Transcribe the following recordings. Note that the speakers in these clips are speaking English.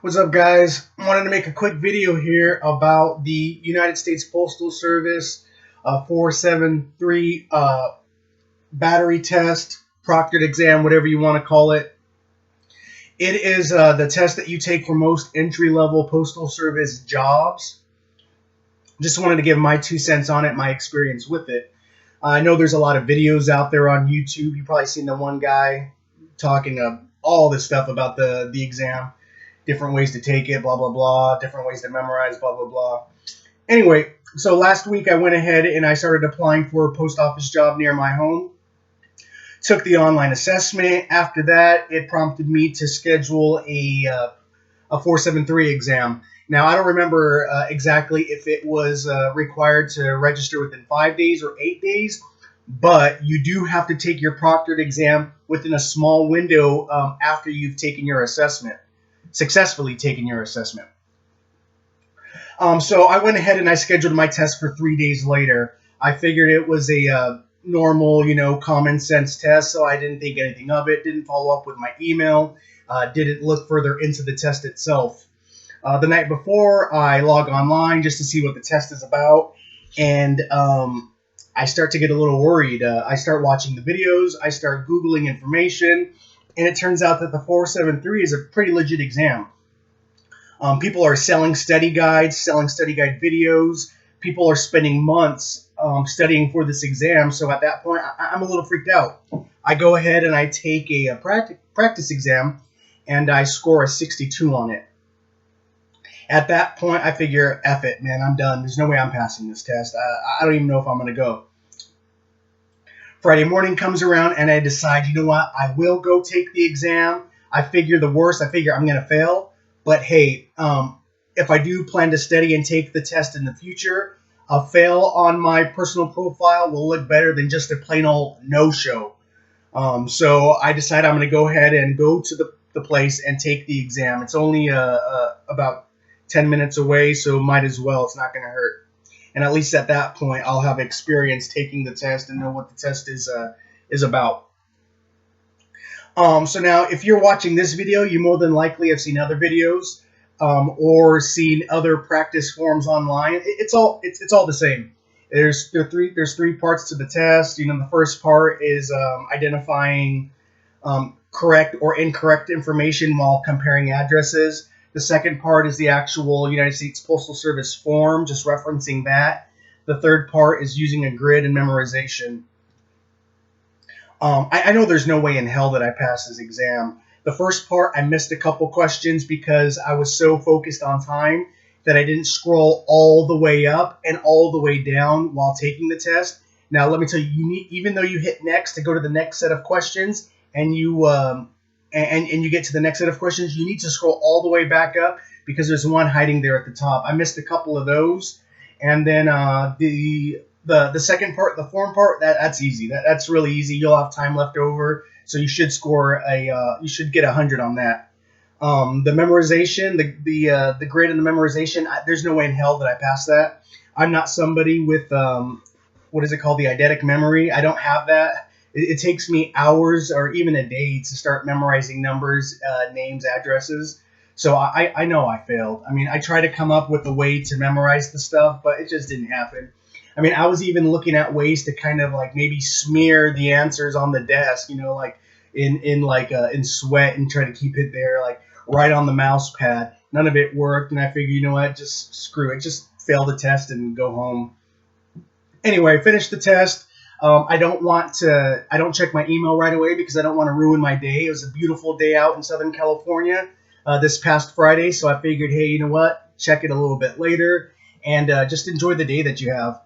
What's up, guys? Wanted to make a quick video here about the United States Postal Service 473 battery test, proctored exam, whatever you want to call it. It is the test that you take for most entry-level Postal Service jobs. Just wanted to give my 2 cents on it, my experience with it. I know there's a lot of videos out there on YouTube. You've probably seen the one guy talking all this stuff about the exam. Different ways to take it, blah, blah, blah. Different ways to memorize, blah, blah, blah. Anyway, so last week I went ahead and I started applying for a post office job near my home. Took the online assessment. After that, it prompted me to schedule a 473 exam. Now, I don't remember exactly if it was required to register within 5 days or 8 days, but you do have to take your proctored exam within a small window after you've taken your assessment. Successfully taken your assessment. So I went ahead and I scheduled my test for 3 days later. I figured it was a normal, common sense test, so I didn't think anything of it. Didn't follow up with my email. Didn't look further into the test itself. The night before, I log online just to see what the test is about, and I start to get a little worried. I start watching the videos. I start Googling information. And it turns out that the 473 is a pretty legit exam. People are selling study guides, selling study guide videos. People are spending months studying for this exam. So at that point, I'm a little freaked out. I go ahead and I take a practice exam, and I score a 62 on it. At that point, I figure, F it, man, I'm done. There's no way I'm passing this test. I don't even know if I'm going to go. Friday morning comes around and I decide, you know what, I will go take the exam. I figure the worst. I figure I'm going to fail. But hey, if I do plan to study and take the test in the future, a fail on my personal profile will look better than just a plain old no-show. So I decide I'm going to go ahead and go to the place and take the exam. It's only about 10 minutes away, so might as well. It's not going to hurt. And at least at that point, I'll have experience taking the test and know what the test is about. So now, if you're watching this video, you more than likely have seen other videos or seen other practice forms online. It's all the same. There's three parts to the test. The first part is identifying correct or incorrect information while comparing addresses. The second part is the actual United States Postal Service form, just referencing that. The third part is using a grid and memorization. I know there's no way in hell that I pass this exam. The first part, I missed a couple questions because I was so focused on time that I didn't scroll all the way up and all the way down while taking the test. Now, let me tell you, even though you hit next to go to the next set of questions and you you get to the next set of questions, you need to scroll all the way back up because there's one hiding there at the top. I missed a couple of those. And then the second part, the form part, that's easy. That's really easy. You'll have time left over, so you should score you should get 100 on that. The memorization, the grid and the memorization, there's no way in hell that I pass that. I'm not somebody with what is it called, the eidetic memory. I don't have that. It takes me hours or even a day to start memorizing numbers, names, addresses. So I know I failed. I mean, I tried to come up with a way to memorize the stuff, but it just didn't happen. I mean, I was even looking at ways to kind of like maybe smear the answers on the desk, like in sweat and try to keep it there, like right on the mouse pad. None of it worked, and I figured, you know what, just screw it. Just fail the test and go home. Anyway, I finished the test. I don't check my email right away because I don't want to ruin my day. It was a beautiful day out in Southern California this past Friday, so I figured, hey, you know what? Check it a little bit later and just enjoy the day that you have.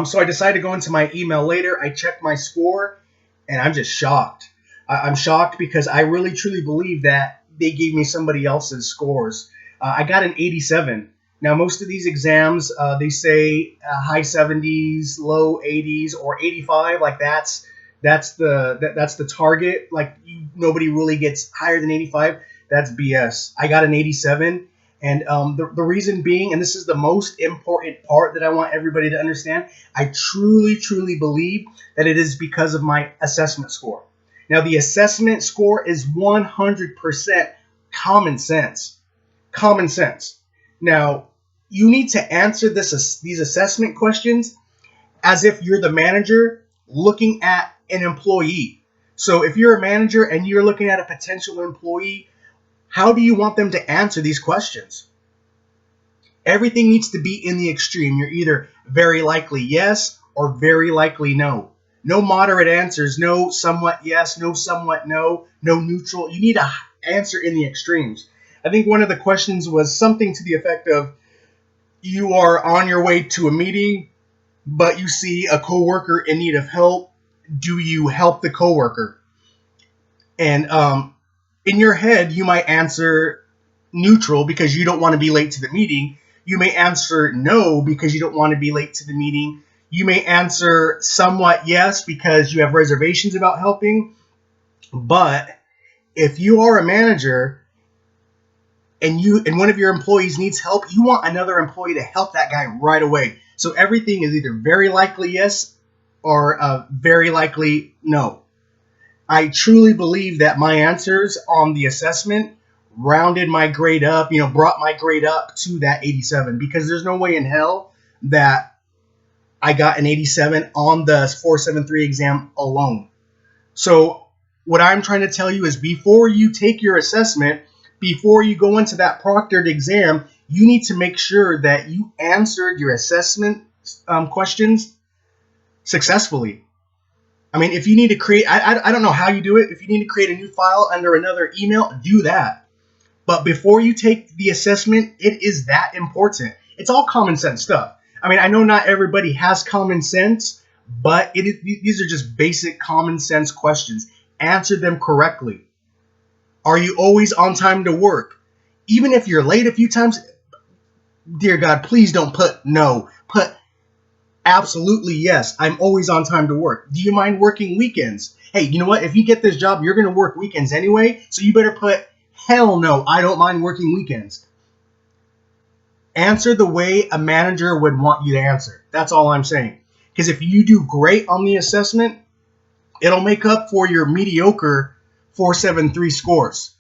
So I decided to go into my email later. I checked my score, and I'm just shocked. I'm shocked because I really, truly believe that they gave me somebody else's scores. I got an 87. Now, most of these exams, they say high 70s, low 80s, or 85. Like that's the target. Like nobody really gets higher than 85. That's BS. I got an 87, and the reason being, and this is the most important part that I want everybody to understand, I truly, truly believe that it is because of my assessment score. Now, the assessment score is 100% common sense. Common sense. Now, you need to answer these assessment questions as if you're the manager looking at an employee. So if you're a manager and you're looking at a potential employee, how do you want them to answer these questions? Everything needs to be in the extreme. You're either very likely yes or very likely no. No moderate answers, no somewhat yes, no somewhat no, no neutral. You need to answer in the extremes. I think one of the questions was something to the effect of, you are on your way to a meeting, but you see a coworker in need of help. Do you help the coworker? And in your head, you might answer neutral because you don't want to be late to the meeting. You may answer no because you don't want to be late to the meeting. You may answer somewhat yes because you have reservations about helping. But if you are a manager and one of your employees needs help, you want another employee to help that guy right away. So everything is either very likely yes or very likely no. I truly believe that my answers on the assessment rounded my grade up, brought my grade up to that 87, because there's no way in hell that I got an 87 on the 473 exam alone. So what I'm trying to tell you is, before you take your assessment, before you go into that proctored exam, you need to make sure that you answered your assessment questions successfully. I mean, if you need to create, I don't know how you do it. If you need to create a new file under another email, do that. But before you take the assessment, it is that important. It's all common sense stuff. I mean, I know not everybody has common sense, but these are just basic common sense questions. Answer them correctly. Are you always on time to work? Even if you're late a few times, dear God, please don't put no. Put absolutely yes. I'm always on time to work. Do you mind working weekends? Hey, you know what? If you get this job, you're going to work weekends anyway, so you better put hell no, I don't mind working weekends. Answer the way a manager would want you to answer. That's all I'm saying. Because if you do great on the assessment, it'll make up for your mediocre 473 scores.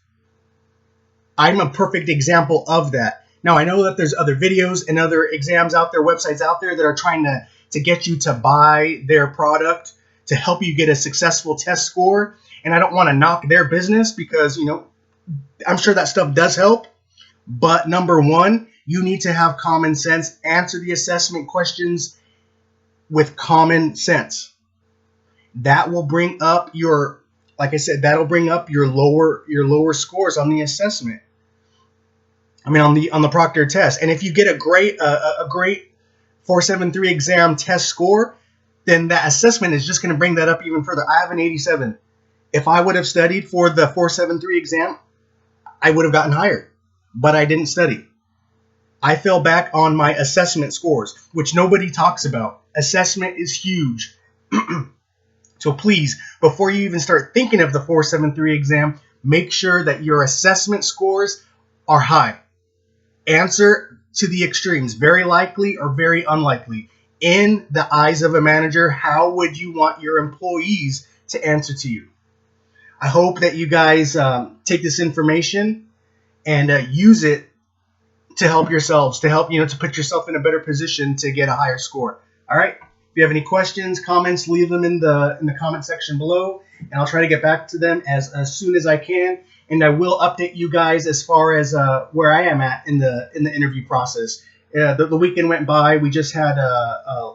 I'm a perfect example of that. Now, I know that there's other videos and other exams out there, websites out there that are trying to get you to buy their product to help you get a successful test score. And I don't want to knock their business because, I'm sure that stuff does help. But number one, you need to have common sense. Answer the assessment questions with common sense. That will bring up your, like I said, that'll bring up your lower scores on the assessment. I mean, on the proctor test. And if you get a great 473 exam test score, then that assessment is just going to bring that up even further. I have an 87. If I would have studied for the 473 exam, I would have gotten higher, but I didn't study. I fell back on my assessment scores, which nobody talks about. Assessment is huge. So please, before you even start thinking of the 473 exam, make sure that your assessment scores are high. Answer to the extremes, very likely or very unlikely. In the eyes of a manager, how would you want your employees to answer to you? I hope that you guys take this information and use it to help yourselves, to help, to put yourself in a better position to get a higher score. All right. If you have any questions, comments, leave them in the comment section below, and I'll try to get back to them as soon as I can. And I will update you guys as far as where I am at in the interview process. The weekend went by. We just had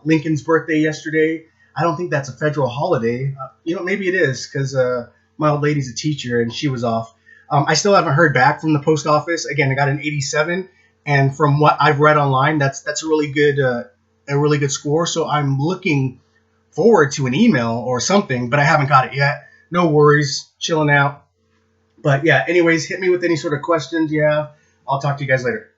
Lincoln's birthday yesterday. I don't think that's a federal holiday. Maybe it is, because my old lady's a teacher and she was off. I still haven't heard back from the post office. Again, I got an 87, and from what I've read online, that's a really good score. So I'm looking forward to an email or something, but I haven't got it yet. No worries, chilling out. But yeah, anyways, hit me with any sort of questions you have. I'll talk to you guys later.